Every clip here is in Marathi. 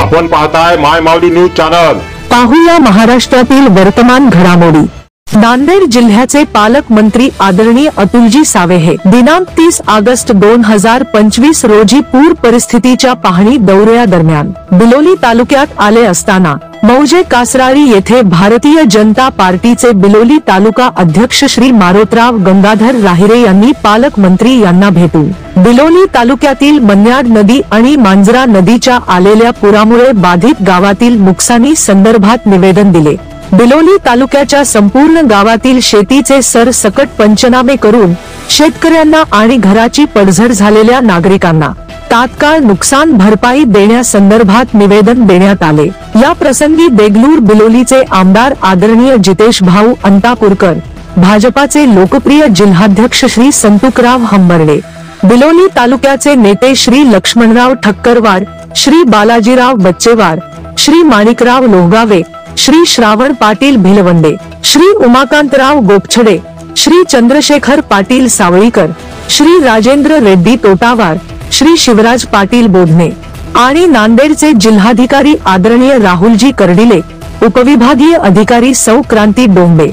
आपण पाहताय माय माऊली न्यूज चॅनल। पाहूया महाराष्ट्रातील वर्तमान घडामोडी। नांदेड जिल्ह्याचे पालकमंत्री आदरणीय अतुलजी सावे हे दिनांक 30 ऑगस्ट 2025 रोजी पूर परिस्थितीच्या पाहणी दौऱ्यादरम्यान बिलोली तालुक्यात आले असताना मौजे कासराळी येथे भारतीय जनता पार्टीचे बिलोली तालुका अध्यक्ष श्री मारोतराव गंगाधर राहिरे यांनी पालकमंत्री यांना भेटून बिलोली तालुक्यातील मन्याड नदी आणि मांजरा नदीच्या आलेल्या पुरामुळे बाधित गावातील नुकसानी संदर्भात निवेदन दिले। बिलोली तालुक्याच्या संपूर्ण गावातील शेतीचे सरसकट पंचनामे करून शेतकऱ्यांना आणि घराची पडझड झालेल्या नागरिकांना तात्काळ नुकसान भरपाई देण्यासंदर्भात निवेदन देण्यात आले। या प्रसंगी देगलूर बिलोलीचे आमदार आदरणीय जितेश भाऊ अंतापूरकर, भाजपाचे लोकप्रिय जिल्हाध्यक्ष श्री संतुकराव हंबर्डे, बिलोली तालुक्याचे नेते श्री लक्ष्मणराव ठक्करवार, श्री बालाजीराव बच्चेवार, श्री माणिकराव लोहगावे, श्री श्रावण पाटील भिलवंडे, श्री उमाकांतराव गोपछडे, श्री चंद्रशेखर पाटील सावळीकर, श्री राजेंद्र रेड्डी तोटावार, श्री शिवराज पाटील बोधने आणि नांदेडचे जिल्हाधिकारी आदरणीय राहुलजी कर्डिले, उपविभागीय अधिकारी सौ क्रांती डोंबे,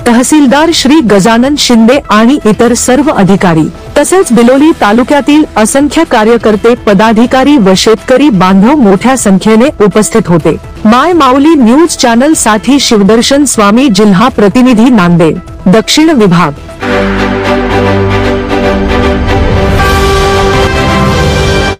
तहसीलदार श्री गजानन शिंदे आणि इतर सर्व अधिकारी तसेच बिलोली तालुक्यातील असंख्य कार्यकर्ते, पदाधिकारी व शेतकरी बांधव मोठ्या संख्येने उपस्थित होते। माय माऊली न्यूज चॅनल साठी शिवदर्शन स्वामी, जिल्हा प्रतिनिधी नांदेड, दक्षिण विभाग।